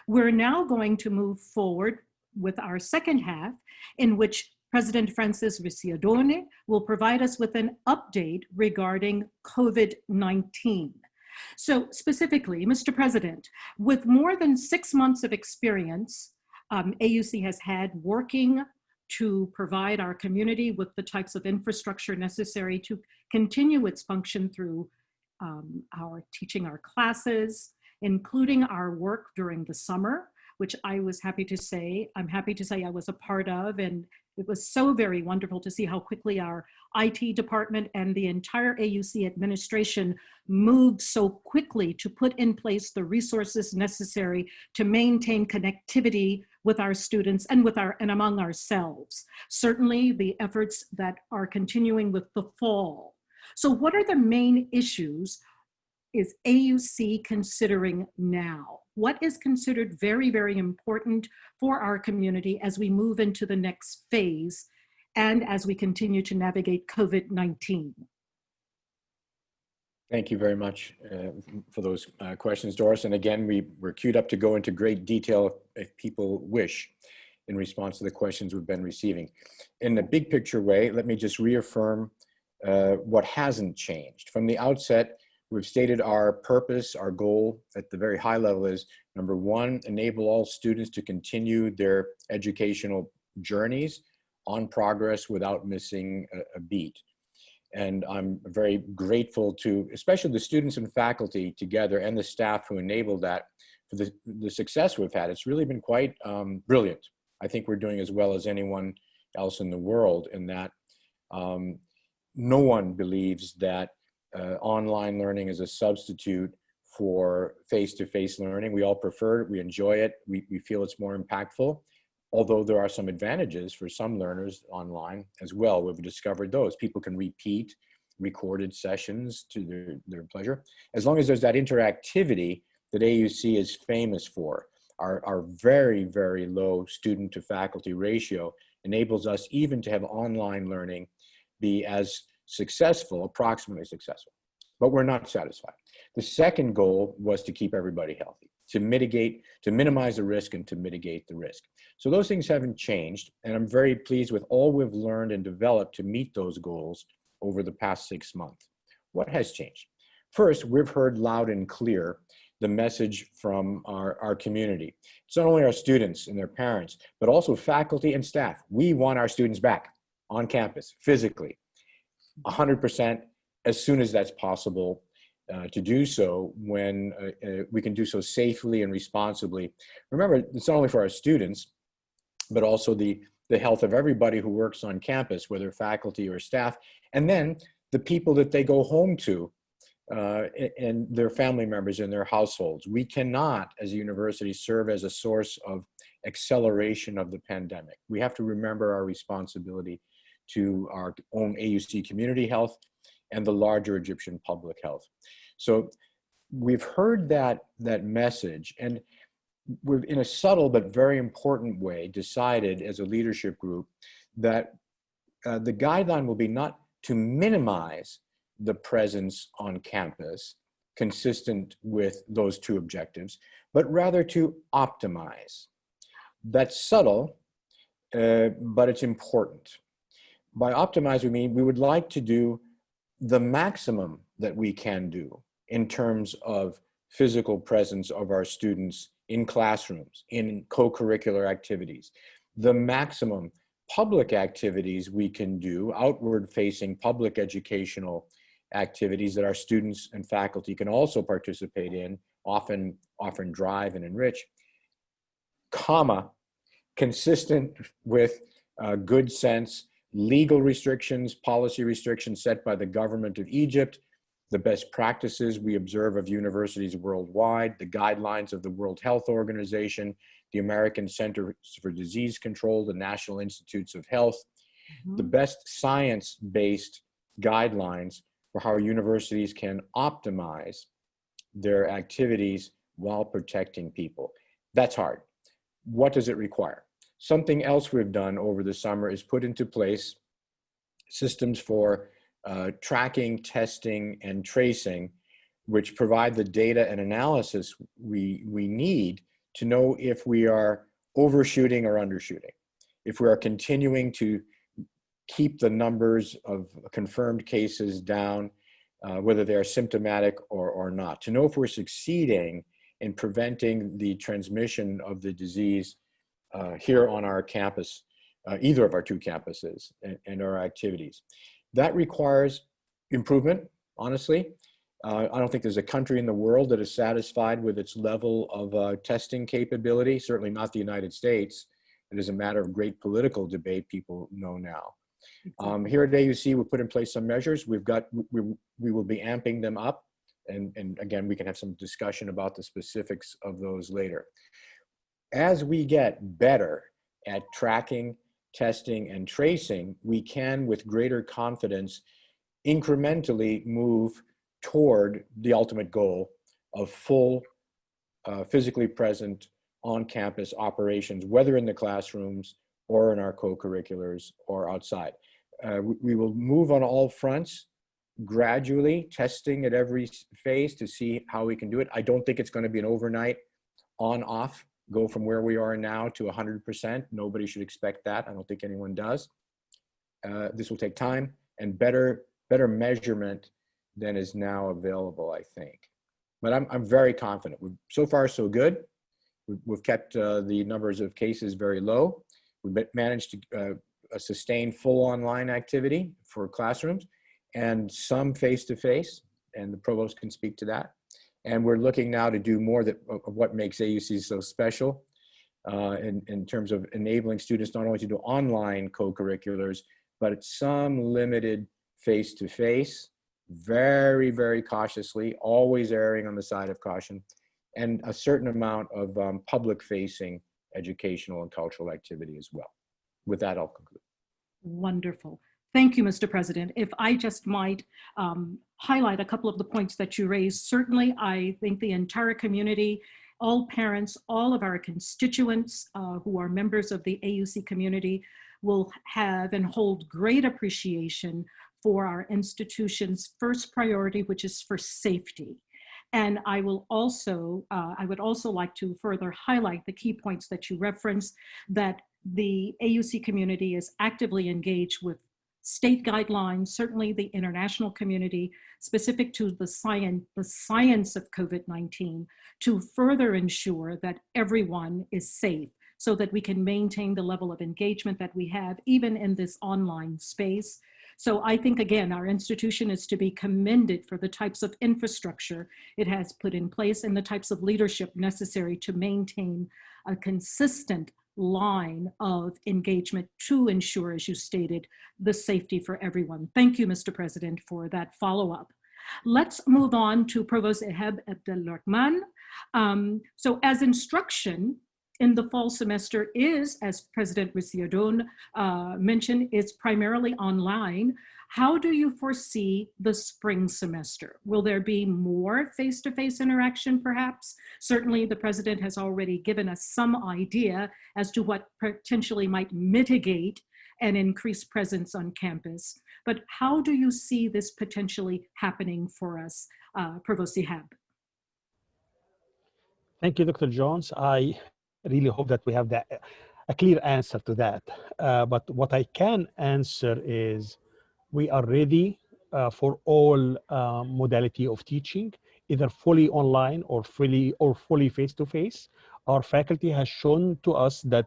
We're now going to move forward with our second half, in which President Francis Ricciardone will provide us with an update regarding COVID-19. So specifically, Mr. President, with more than 6 months of experience, AUC has had working to provide our community with the types of infrastructure necessary to continue its function through our teaching our classes, including our work during the summer, which I'm happy to say I was a part of, and it was so very wonderful to see how quickly our IT department and the entire AUC administration moved so quickly to put in place the resources necessary to maintain connectivity with our students and among ourselves. Certainly the efforts that are continuing with the fall. So what are the main issues is AUC considering now? What is considered very, very important for our community as we move into the next phase and as we continue to navigate COVID-19? Thank you very much for those questions, Doris. And again, we're queued up to go into great detail if people wish in response to the questions we've been receiving. In the big picture way, let me just reaffirm what hasn't changed. From the outset, we've stated our purpose, our goal at the very high level is, number one, enable all students to continue their educational journeys on progress without missing a beat. And I'm very grateful to, especially the students and faculty together and the staff who enabled that for the success we've had. It's really been quite brilliant. I think we're doing as well as anyone else in the world in that no one believes that online learning is a substitute for face-to-face learning. We all prefer it, we enjoy it, we feel it's more impactful, although there are some advantages for some learners online as well. We've discovered those. People can repeat recorded sessions to their pleasure, as long as there's that interactivity that AUC is famous for. Our very, very low student to faculty ratio enables us even to have online learning be as successful, approximately successful, but we're not satisfied. The second goal was to keep everybody healthy, to minimize the risk and to mitigate the risk. So those things haven't changed, and I'm very pleased with all we've learned and developed to meet those goals over the past 6 months. What has changed? First, we've heard loud and clear the message from our community. It's not only our students and their parents, but also faculty and staff. We want our students back on campus, physically, 100% as soon as that's possible to do so when we can do so safely and responsibly. Remember, it's not only for our students, but also the health of everybody who works on campus, whether faculty or staff, and then the people that they go home to and their family members and their households. We cannot, as a university, serve as a source of acceleration of the pandemic. We have to remember our responsibility to our own AUC community health and the larger Egyptian public health. So we've heard that message, and we've, in a subtle but very important way, decided as a leadership group that the guideline will be not to minimize the presence on campus consistent with those two objectives, but rather to optimize. That's subtle, but it's important. By optimize, we mean we would like to do the maximum that we can do in terms of physical presence of our students in classrooms, in co-curricular activities, the maximum public activities we can do, outward-facing public educational activities that our students and faculty can also participate in, often drive and enrich, consistent with good sense, legal restrictions, policy restrictions set by the government of Egypt, the best practices we observe of universities worldwide, the guidelines of the World Health Organization, the American Centers for Disease Control, the National Institutes of Health, the best science-based guidelines for how universities can optimize their activities while protecting people. That's hard. What does it require? Something else we've done over the summer is put into place systems for tracking, testing, and tracing, which provide the data and analysis we need to know if we are overshooting or undershooting, if we are continuing to keep the numbers of confirmed cases down, whether they are symptomatic or not, to know if we're succeeding in preventing the transmission of the disease here on our campus, either of our two campuses, and our activities. That requires improvement, honestly. I don't think there's a country in the world that is satisfied with its level of testing capability, certainly not the United States. It is a matter of great political debate, people know now. Here at AUC, we put in place some measures. We will be amping them up. And again, we can have some discussion about the specifics of those later. As we get better at tracking, testing, and tracing, we can, with greater confidence, incrementally move toward the ultimate goal of full, physically present on-campus operations, whether in the classrooms or in our co-curriculars or outside. We will move on all fronts gradually, testing at every phase to see how we can do it. I don't think it's going to be an overnight on-off, go from where we are now to 100%. Nobody should expect that. I don't think anyone does. This will take time and better measurement than is now available, I think. But I'm very confident. So far, so good. We've kept the numbers of cases very low. We've managed to sustain full online activity for classrooms and some face-to-face, and the provost can speak to that. And we're looking now to do more of what makes AUC so special in terms of enabling students not only to do online co-curriculars, but some limited face-to-face, very, very cautiously, always erring on the side of caution, and a certain amount of public-facing educational and cultural activity as well. With that, I'll conclude. Wonderful. Thank you, Mr. President. If I just might highlight a couple of the points that you raised, certainly I think the entire community, all parents, all of our constituents who are members of the AUC community will have and hold great appreciation for our institution's first priority, which is for safety. And I would also like to further highlight the key points that you referenced, that the AUC community is actively engaged with state guidelines, certainly the international community, specific to the science of COVID-19, to further ensure that everyone is safe so that we can maintain the level of engagement that we have even in this online space. So I think, again, our institution is to be commended for the types of infrastructure it has put in place and the types of leadership necessary to maintain a consistent line of engagement to ensure, as you stated, the safety for everyone. Thank you, Mr. President, for that follow-up. Let's move on to Provost Eheb Abdelrahman. So as instruction in the fall semester is, as President Ricciardone mentioned, is primarily online, how do you foresee the spring semester? Will there be more face-to-face interaction, perhaps? Certainly, the President has already given us some idea as to what potentially might mitigate an increased presence on campus. But how do you see this potentially happening for us, Provost Eheb? Thank you, Dr. Jones. I really hope that we have a clear answer to that. But what I can answer is we are ready for all modality of teaching, either fully online or fully face-to-face. Our faculty has shown to us that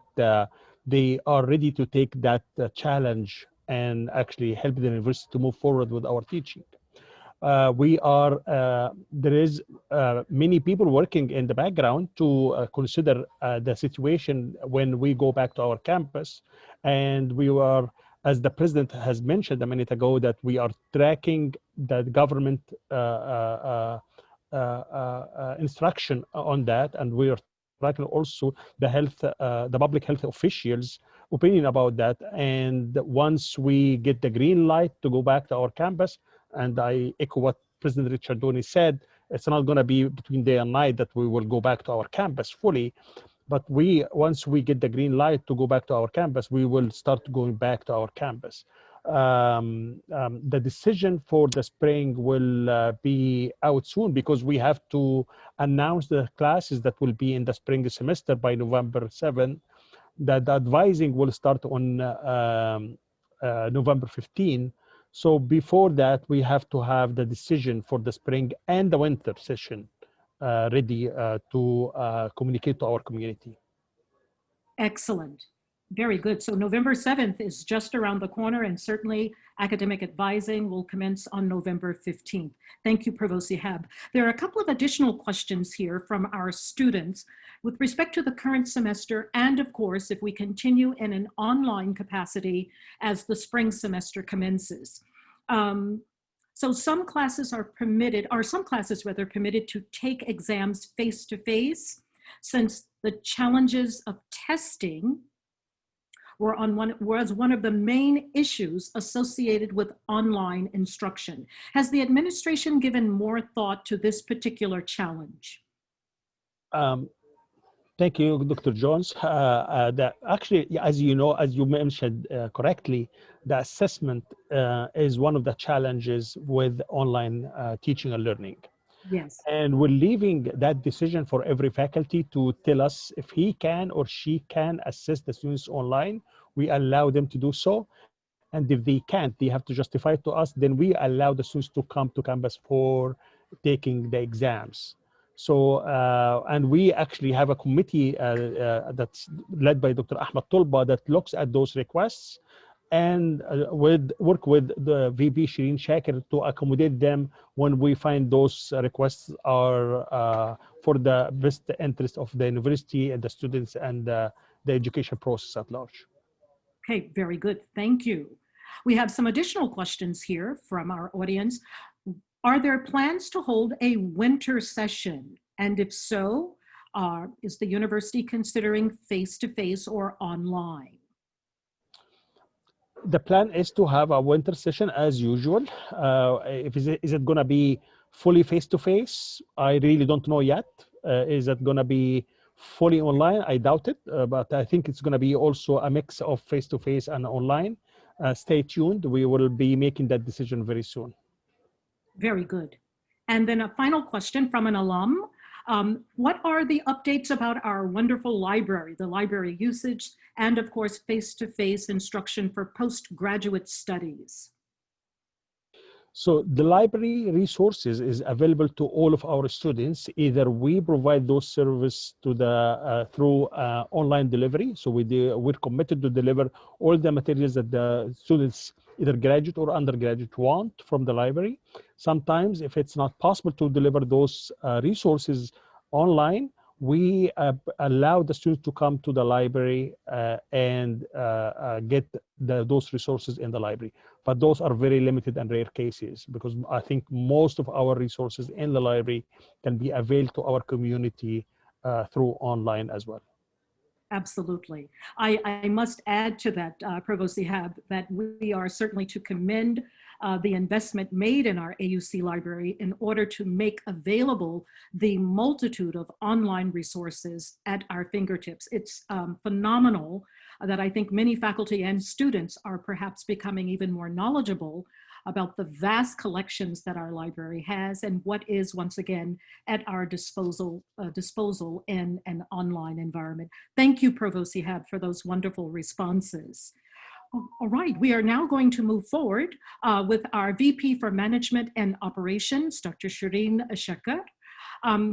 they are ready to take that challenge and actually help the university to move forward with our teaching. There is many people working in the background to consider the situation when we go back to our campus. And we are, as the President has mentioned a minute ago, that we are tracking the government instruction on that. And we are tracking also the public health officials' opinion about that. And once we get the green light to go back to our campus, and I echo what President Ricciardone said, it's not going to be between day and night that we will go back to our campus fully. But once we get the green light to go back to our campus, we will start going back to our campus. the decision for the spring will be out soon, because we have to announce the classes that will be in the spring semester by November 7th. That the advising will start on November 15. So before that, we have to have the decision for the spring and the winter session ready to communicate to our community. Excellent. Very good. So November 7th is just around the corner, and certainly academic advising will commence on November 15th. Thank you, Provost Ihab. There are a couple of additional questions here from our students with respect to the current semester, and of course, if we continue in an online capacity as the spring semester commences. So some classes are permitted, or some classes rather, permitted to take exams face-to-face, since the challenges of testing was one of the main issues associated with online instruction. Has the administration given more thought to this particular challenge? Thank you, Dr. Jones. Actually, as you know, as you mentioned correctly, the assessment is one of the challenges with online teaching and learning. Yes. And we're leaving that decision for every faculty to tell us if he can or she can assess the students online. We allow them to do so. And if they can't, they have to justify it to us. Then we allow the students to come to campus for taking the exams. So, and we actually have a committee that's led by Dr. Ahmed Tulba that looks at those requests and work with the VP Shireen Shakir to accommodate them when we find those requests are for the best interest of the university and the students and the education process at large. Okay, very good. Thank you. We have some additional questions here from our audience. Are there plans to hold a winter session? And if so, is the university considering face-to-face or online? The plan is to have a winter session as usual. Is it going to be fully face-to-face? I really don't know yet. Is it going to be fully online? I doubt it, but I think it's going to be also a mix of face-to-face and online. Stay tuned. We will be making that decision very soon. Very good. And then a final question from an alum. What are the updates about our wonderful library, the library usage, and of course, face-to-face instruction for postgraduate studies? So the library resources is available to all of our students. Either we provide those services to the through online delivery. So we're committed to deliver all the materials that the students, either graduate or undergraduate, want from the library. Sometimes, if it's not possible to deliver those resources online, we allow the students to come to the library and get those resources in the library. But those are very limited and rare cases, because I think most of our resources in the library can be availed to our community through online as well. Absolutely. I must add to that, Provost Ihab, that we are certainly to commend the investment made in our AUC library in order to make available the multitude of online resources at our fingertips. It's phenomenal that I think many faculty and students are perhaps becoming even more knowledgeable about the vast collections that our library has and what is, once again, at our disposal in an online environment. Thank you, Provost Ihab, for those wonderful responses. All right, we are now going to move forward with our VP for Management and Operations, Dr. Shireen Shakir.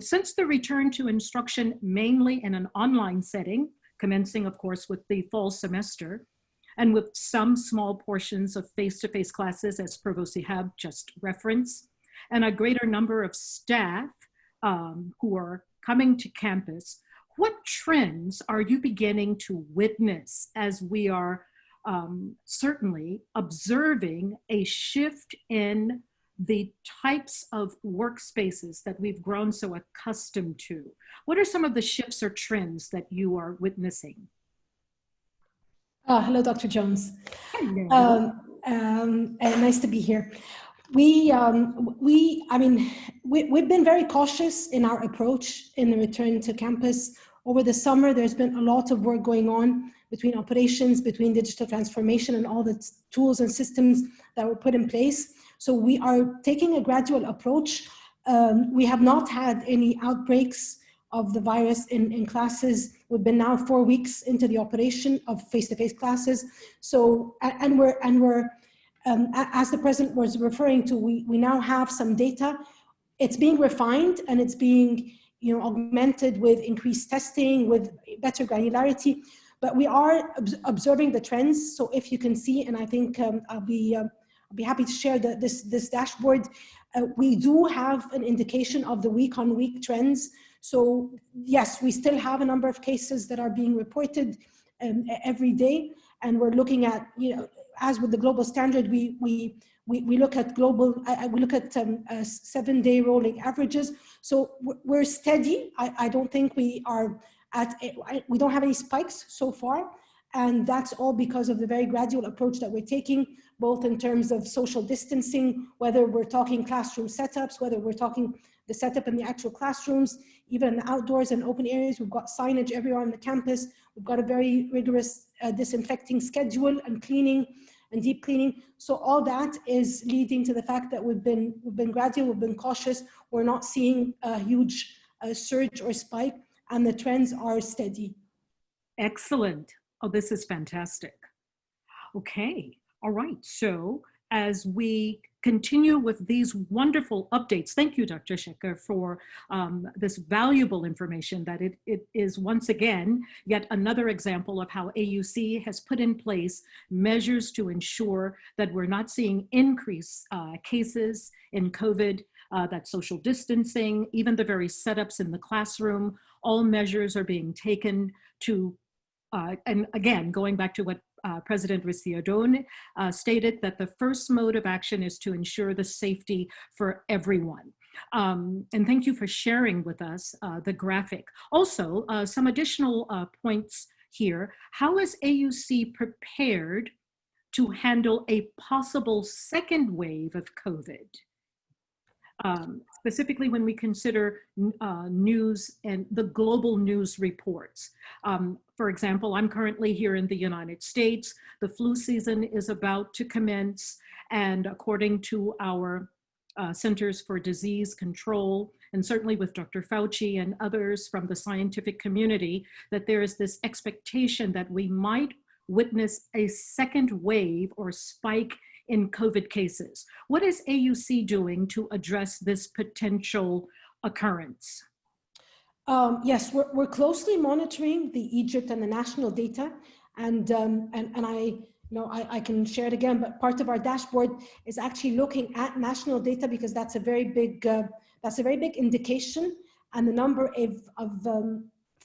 Since the return to instruction mainly in an online setting, commencing, of course, with the fall semester, and with some small portions of face-to-face classes, as Provost Ihab just referenced, and a greater number of staff who are coming to campus, what trends are you beginning to witness as we are certainly observing a shift in the types of workspaces that we've grown so accustomed to? What are some of the shifts or trends that you are witnessing? Hello, Dr. Jones. Hello. Nice to be here. We've been very cautious in our approach in the return to campus. over the summer, there's been a lot of work going on between operations, between digital transformation and all the tools and systems that were put in place. So we are taking a gradual approach. We have not had any outbreaks of the virus in classes. We've been now 4 weeks into the operation of face-to-face classes. So, and we're as the president was referring to, we now have some data. It's being refined and it's being, augmented with increased testing, with better granularity. But we are observing the trends. So if you can see, and I think I'll be happy to share this dashboard. We do have an indication of the week-on-week trends. So yes, we still have a number of cases that are being reported every day, and we're looking at, as with the global standard, we look at global, we look at 7-day rolling averages. So we're steady. I don't think we are we don't have any spikes so far. And that's all because of the very gradual approach that we're taking, both in terms of social distancing, whether we're talking classroom setups, whether we're talking the setup in the actual classrooms, even in the outdoors and open areas. We've got signage everywhere on the campus. We've got a very rigorous disinfecting schedule and cleaning and deep cleaning. So all that is leading to the fact that we've been gradual, we've been cautious. We're not seeing a huge surge or spike, and the trends are steady. Excellent. Oh, this is fantastic. Okay, all right. So as we continue with these wonderful updates, thank you, Dr. Shekhar, for this valuable information that it is once again, yet another example of how AUC has put in place measures to ensure that we're not seeing increased cases in COVID, that social distancing, even the very setups in the classroom, all measures are being taken to and again, going back to what President Ricciardone stated, that the first mode of action is to ensure the safety for everyone. And thank you for sharing with us the graphic. Also, some additional points here. How is AUC prepared to handle a possible second wave of COVID? Specifically when we consider news and the global news reports. For example, I'm currently here in the United States. The flu season is about to commence, and according to our Centers for Disease Control, and certainly with Dr. Fauci and others from the scientific community, that there is this expectation that we might witness a second wave or spike in COVID cases. What is AUC doing to address this potential occurrence? Yes, we're closely monitoring the Egypt and the national data, and I can share it again. But part of our dashboard is actually looking at national data, because that's a very big indication, and the number of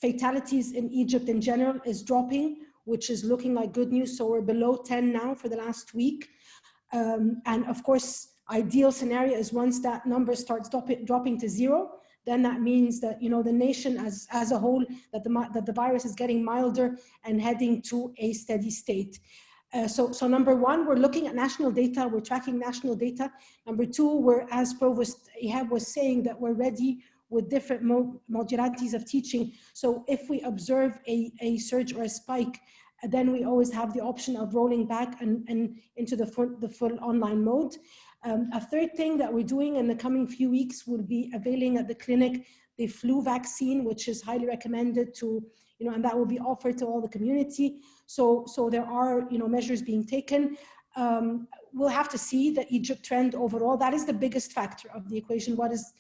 fatalities in Egypt in general is dropping, which is looking like good news. So we're below 10 now for the last week. And of course, ideal scenario is once that number starts dropping to 0, then that means that, the nation as a whole, that the virus is getting milder and heading to a steady state. So number one, we're looking at national data. We're tracking national data. Number two, we're, as Provost Ihab was saying, that we're ready with different modalities of teaching. So if we observe a surge or a spike, then we always have the option of rolling back and into the full online mode. A third thing that we're doing in the coming few weeks will be availing at the clinic the flu vaccine, which is highly recommended to, and that will be offered to all the community. So there are, measures being taken. We'll have to see the Egypt trend overall. That is the biggest factor of the equation. What is,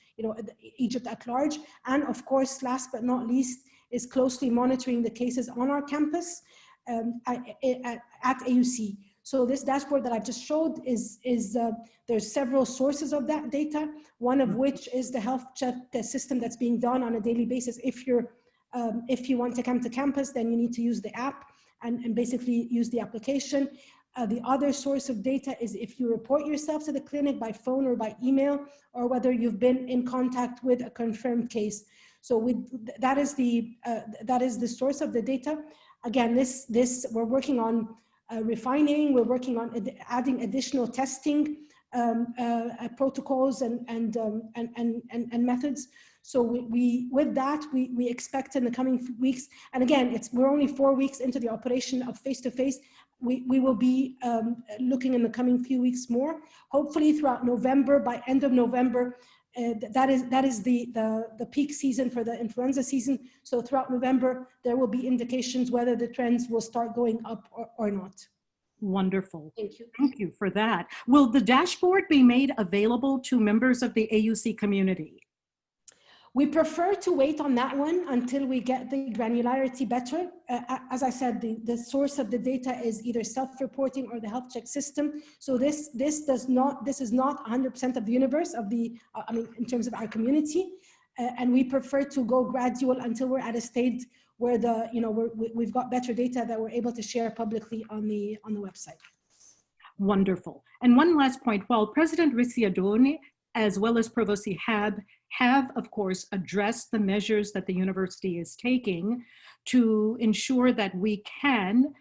Egypt at large? And of course, last but not least, is closely monitoring the cases on our campus at AUC. So this dashboard that I've just showed there's several sources of that data, one of which is the health check system that's being done on a daily basis. If you want to come to campus, then you need to use the app and basically use the application. The other source of data is if you report yourself to the clinic by phone or by email, or whether you've been in contact with a confirmed case. So that is the source of the data. Again, this we're working on refining. We're working on adding additional testing protocols and methods. So with that, we expect in the coming weeks, and again, we're only 4 weeks into the operation of face-to-face. We will be looking in the coming few weeks more, hopefully throughout November, by end of November. That is the peak season for the influenza season. So throughout November, there will be indications whether the trends will start going up or not. Wonderful. Thank you. Thank you for that. Will the dashboard be made available to members of the AUC community? We prefer to wait on that one until we get the granularity better. As I said, the source of the data is either self-reporting or the health check system. So this is not 100% of the universe of in terms of our community, and we prefer to go gradual until we're at a state where we've got better data that we're able to share publicly on the website. Wonderful. And one last point, while President Ricciardone as well as Provost Ihab have, of course, addressed the measures that the university is taking to ensure that we can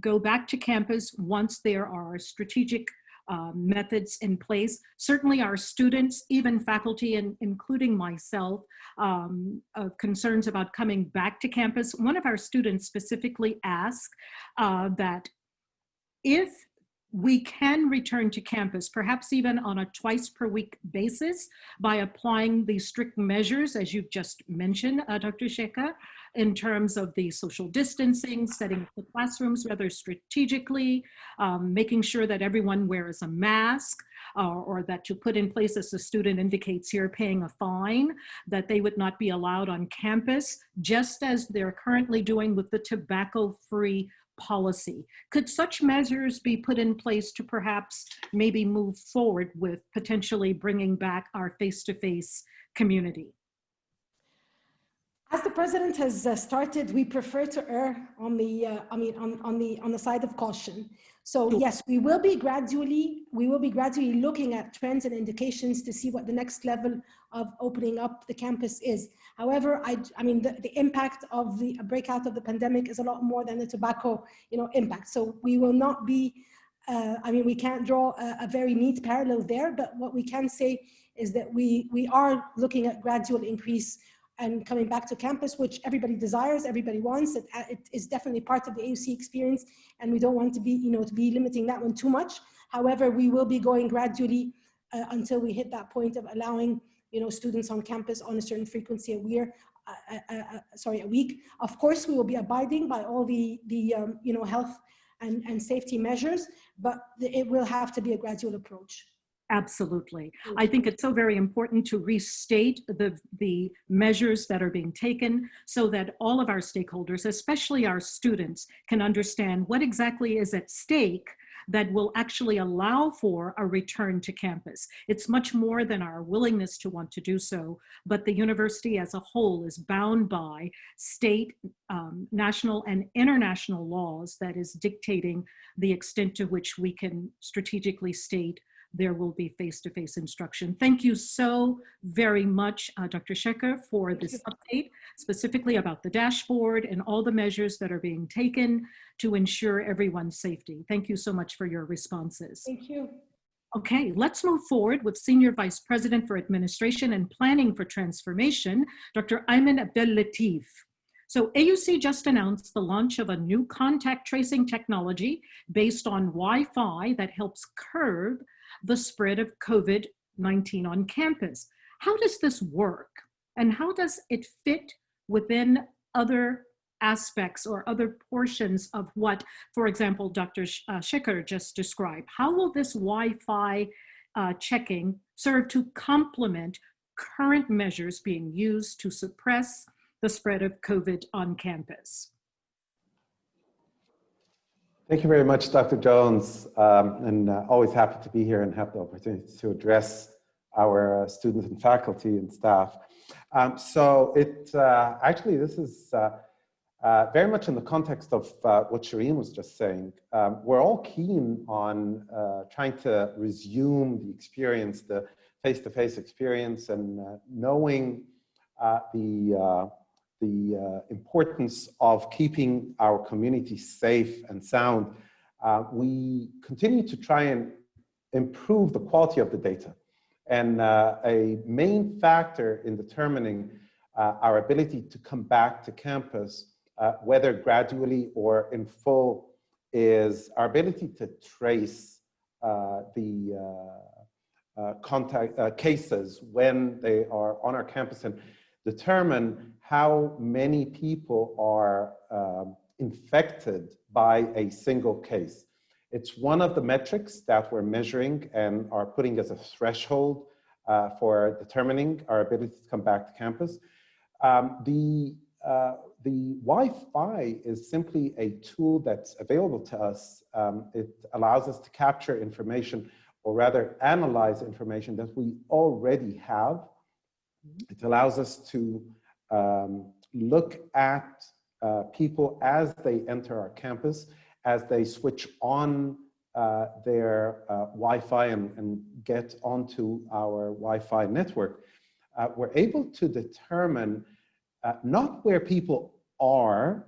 go back to campus once there are strategic methods in place. Certainly our students, even faculty, and including myself, concerns about coming back to campus. One of our students specifically asked that if we can return to campus, perhaps even on a twice per week basis, by applying the strict measures, as you've just mentioned, Dr. Sheikha, in terms of the social distancing, setting up the classrooms rather strategically, making sure that everyone wears a mask, or that to put in place, as the student indicates here, paying a fine, that they would not be allowed on campus, just as they're currently doing with the tobacco-free policy. Could such measures be put in place to perhaps maybe move forward with potentially bringing back our face-to-face community? As the president has started, we prefer to err on the side of caution. So yes, we will be gradually looking at trends and indications to see what the next level of opening up the campus is. However, the impact of the breakout of the pandemic is a lot more than the tobacco, impact. So we will not be, we can't draw a very neat parallel there, but what we can say is that we are looking at gradual increase and coming back to campus, which everybody desires, everybody wants. It is definitely part of the AUC experience, and we don't want to be limiting that one too much. However, we will be going gradually until we hit that point of allowing students on campus on a certain frequency a week. Of course, we will be abiding by all the health and safety measures, but it will have to be a gradual approach. Absolutely. I think it's so very important to restate the measures that are being taken so that all of our stakeholders, especially our students, can understand what exactly is at stake that will actually allow for a return to campus. It's much more than our willingness to want to do so, but the university as a whole is bound by state, national, and international laws that is dictating the extent to which we can strategically state there will be face-to-face instruction. Thank you so very much, Dr. Sheikha, for this update, specifically about the dashboard and all the measures that are being taken to ensure everyone's safety. Thank you so much for your responses. Thank you. Okay, let's move forward with Senior Vice President for Administration and Planning for Transformation, Dr. Ayman Abdel Latif. So AUC just announced the launch of a new contact tracing technology based on Wi-Fi that helps curb the spread of COVID-19 on campus. How does this work? And how does it fit within other aspects or other portions of what, for example, Dr. Sheikha just described? How will this Wi-Fi checking serve to complement current measures being used to suppress the spread of COVID on campus? Thank you very much, Dr. Jones, and always happy to be here and have the opportunity to address our students and faculty and staff. Actually, this is very much in the context of what Shireen was just saying. We're all keen on trying to resume the experience, the face-to-face experience, and knowing the importance of keeping our community safe and sound. We continue to try and improve the quality of the data. And a main factor in determining our ability to come back to campus, whether gradually or in full, is our ability to trace the contact cases when they are on our campus and determine how many people are infected by a single case. It's one of the metrics that we're measuring and are putting as a threshold for determining our ability to come back to campus. The Wi-Fi is simply a tool that's available to us. It allows us to capture information, or rather analyze information that we already have. It allows us to look at people as they enter our campus, as they switch on their Wi-Fi and get onto our Wi-Fi network. We're able to determine not where people are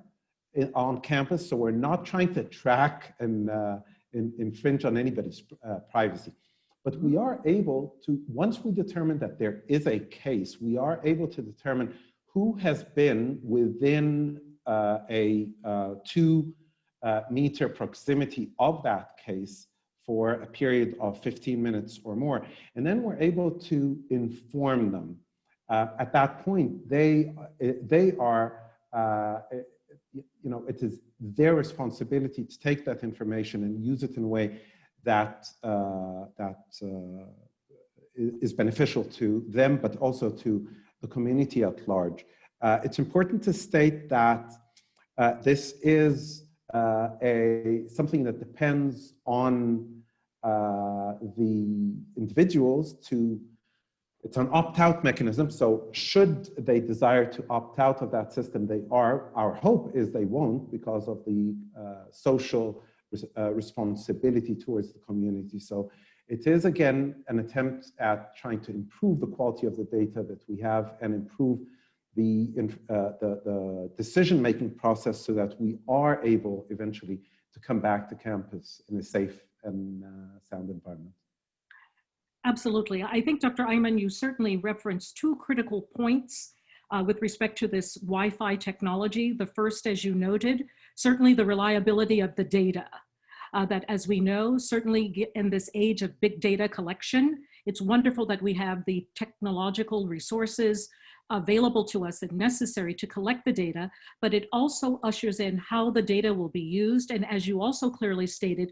on campus, so we're not trying to track and infringe on anybody's privacy. But we are able to, once we determine that there is a case, we are able to determine who has been within a 2-meter proximity of that case for a period of 15 minutes or more. And then we're able to inform them. At that point, they are, it is their responsibility to take that information and use it in a way that is beneficial to them, but also to the community at large. It's important to state that this is something that depends on the individuals to. It's an opt-out mechanism, so should they desire to opt out of that system, they are. Our hope is they won't, because of the social responsibility towards the community. So it is, again, an attempt at trying to improve the quality of the data that we have and improve the decision-making process so that we are able eventually to come back to campus in a safe and sound environment. Absolutely. I think, Dr. Ayman, you certainly referenced 2 critical points with respect to this Wi-Fi technology. The first, as you noted, certainly the reliability of the data. That, as we know, certainly in this age of big data collection, it's wonderful that we have the technological resources available to us and necessary to collect the data, but it also ushers in how the data will be used. And as you also clearly stated,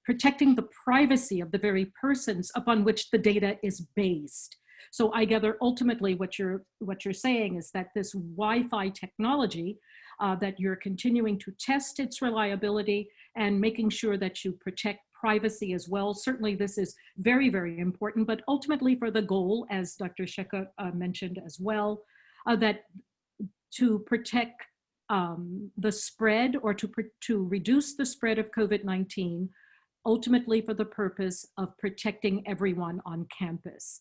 protecting the privacy of the very persons upon which the data is based. So I gather ultimately what you're saying is that this Wi-Fi technology, that you're continuing to test its reliability and making sure that you protect privacy as well. Certainly this is very, very important, but ultimately for the goal, as Dr. Sheka mentioned as well, that to protect the spread, or to reduce the spread of COVID-19, ultimately for the purpose of protecting everyone on campus.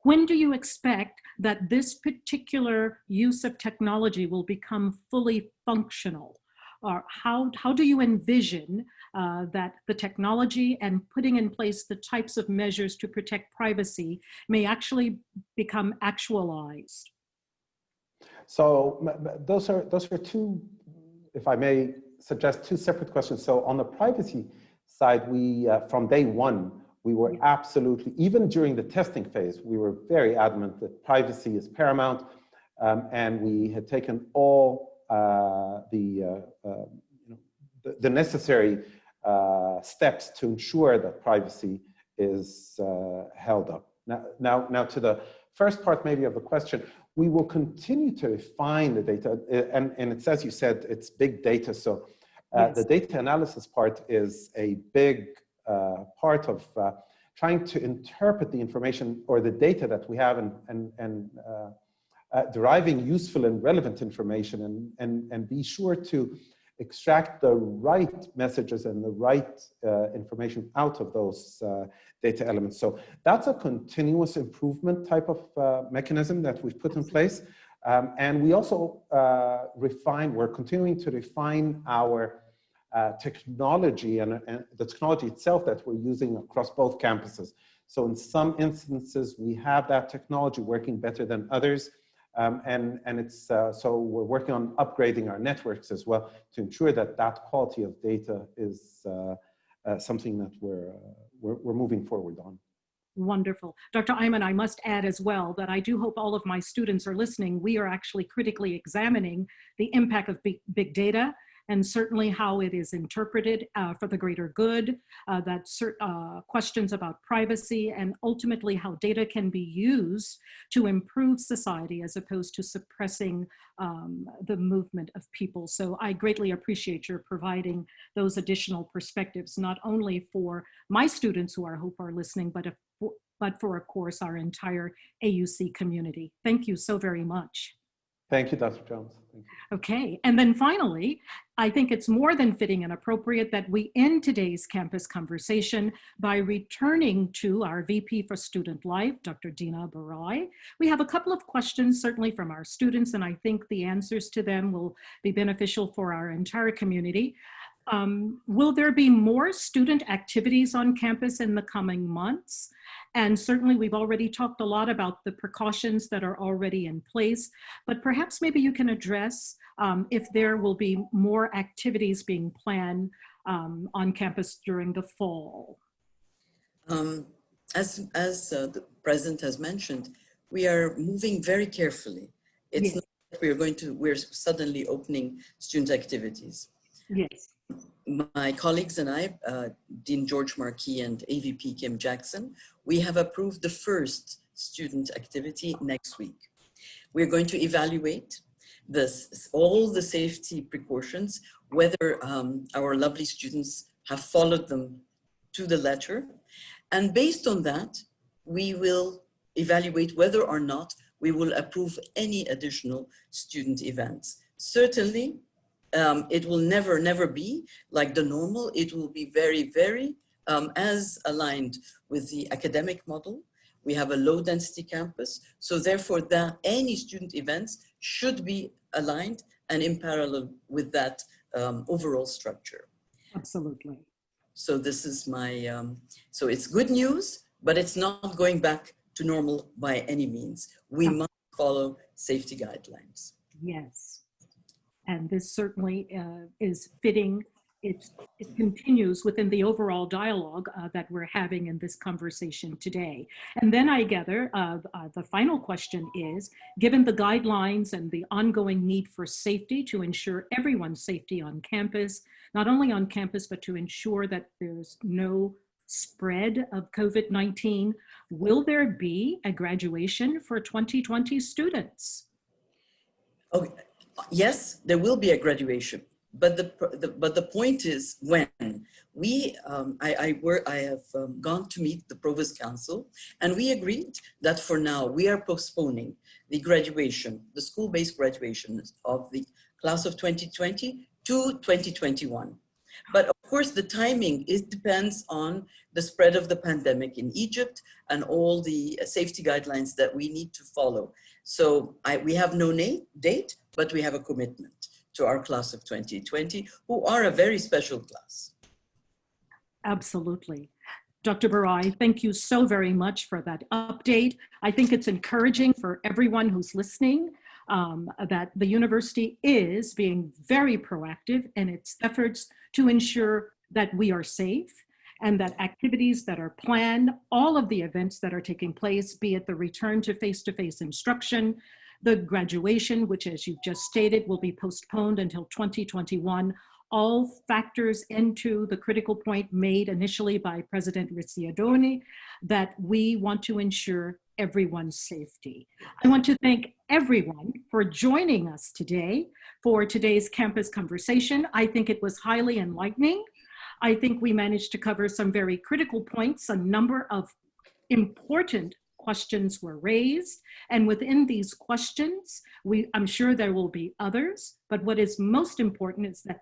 When do you expect that this particular use of technology will become fully functional? Or how do you envision that the technology and putting in place the types of measures to protect privacy may actually become actualized? So those are 2, if I may suggest, 2 separate questions. So on the privacy side, we from day one, we were absolutely, even during the testing phase, we were very adamant that privacy is paramount, and we had taken all the necessary steps to ensure that privacy is held up. Now to the first part maybe of the question, we will continue to refine the data, and it's, as you said, it's big data. So yes, the data analysis part is a big part of trying to interpret the information or the data that we have and deriving useful and relevant information and be sure to extract the right messages and the right information out of those data elements. So that's a continuous improvement type of mechanism that we've put in place. And we also we're continuing to refine our technology and the technology itself that we're using across both campuses. So in some instances, we have that technology working better than others. And it's, so we're working on upgrading our networks as well to ensure that that quality of data is something that we're moving forward on. Wonderful. Dr. Ayman, I must add as well that I do hope all of my students are listening. We are actually critically examining the impact of big data and certainly how it is interpreted for the greater good, questions about privacy, and ultimately how data can be used to improve society as opposed to suppressing the movement of people. So I greatly appreciate your providing those additional perspectives, not only for my students who I hope are listening, but for, of course, our entire AUC community. Thank you so very much. Thank you, Dr. Jones. Thank you. Okay, and then finally, I think it's more than fitting and appropriate that we end today's campus conversation by returning to our VP for Student Life, Dr. Dina Barai. We have a couple of questions certainly from our students, and I think the answers to them will be beneficial for our entire community. Will there be more student activities on campus in the coming months? And certainly we've already talked a lot about the precautions that are already in place, but perhaps maybe you can address if there will be more activities being planned on campus during the fall. As the President has mentioned, we are moving very carefully. It's Yes. not that we're suddenly opening student activities. Yes. My colleagues and I, Dean George Markey and AVP Kim Jackson, we have approved the first student activity next week. We're going to evaluate all the safety precautions, whether our lovely students have followed them to the letter. And based on that, we will evaluate whether or not we will approve any additional student events. Certainly, it will never be like the normal. It will be very, very as aligned with the academic model. We have a low density campus. So therefore that any student events should be aligned and in parallel with that overall structure. Absolutely. So this is my, so it's good news, but it's not going back to normal by any means. We must follow safety guidelines. Yes. And this certainly is fitting. It continues within the overall dialogue that we're having in this conversation today. And then I gather the final question is, given the guidelines and the ongoing need for safety to ensure everyone's safety on campus, not only on campus, but to ensure that there's no spread of COVID-19, will there be a graduation for 2020 students? Okay. Yes, there will be a graduation, but the point is when I have gone to meet the Provost Council, and we agreed that for now we are postponing the graduation, the school-based graduation of the class of 2020 to 2021. But of course, the timing depends on the spread of the pandemic in Egypt and all the safety guidelines that we need to follow. So we have no date, but we have a commitment to our class of 2020, who are a very special class. Absolutely. Dr. Barai, thank you so very much for that update. I think it's encouraging for everyone who's listening that the university is being very proactive in its efforts to ensure that we are safe and that activities that are planned, all of the events that are taking place, be it the return to face-to-face instruction, the graduation, which as you've just stated, will be postponed until 2021, all factors into the critical point made initially by President Ricciardone that we want to ensure everyone's safety. I want to thank everyone for joining us today for today's campus conversation. I think it was highly enlightening. I think we managed to cover some very critical points. A number of important questions were raised. And within these questions, I'm sure there will be others, but what is most important is that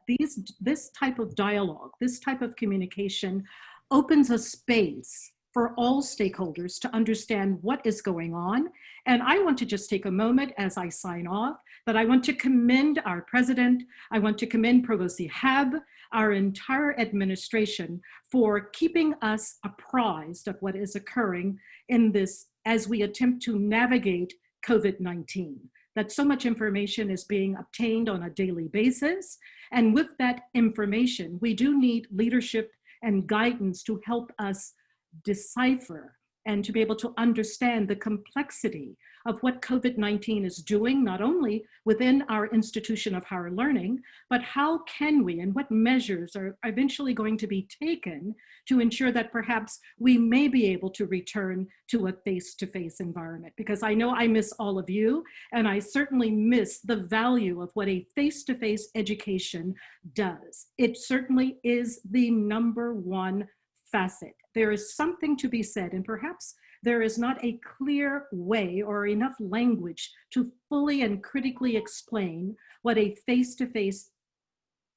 this type of dialogue, this type of communication opens a space for all stakeholders to understand what is going on. And I want to just take a moment as I sign off that I want to commend our president. I want to commend Provost Ihab, our entire administration, for keeping us apprised of what is occurring in this as we attempt to navigate COVID-19. That so much information is being obtained on a daily basis. And with that information, we do need leadership and guidance to help us decipher and to be able to understand the complexity of what COVID-19 is doing, not only within our institution of higher learning, but how can we and what measures are eventually going to be taken to ensure that perhaps we may be able to return to a face-to-face environment. Because I know I miss all of you, and I certainly miss the value of what a face-to-face education does. It certainly is the #1 facet. There is something to be said, and perhaps there is not a clear way or enough language to fully and critically explain what a face-to-face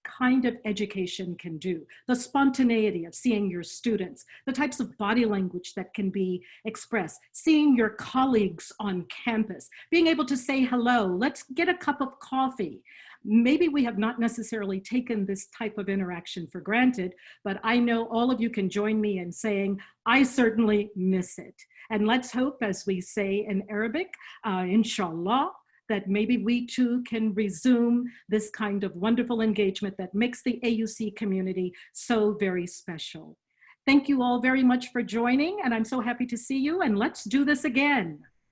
kind of education can do. The spontaneity of seeing your students, the types of body language that can be expressed, seeing your colleagues on campus, being able to say hello, let's get a cup of coffee. Maybe we have not necessarily taken this type of interaction for granted, but I know all of you can join me in saying, I certainly miss it. And let's hope, as we say in Arabic, inshallah, that maybe we too can resume this kind of wonderful engagement that makes the AUC community so very special. Thank you all very much for joining, and I'm so happy to see you, and let's do this again.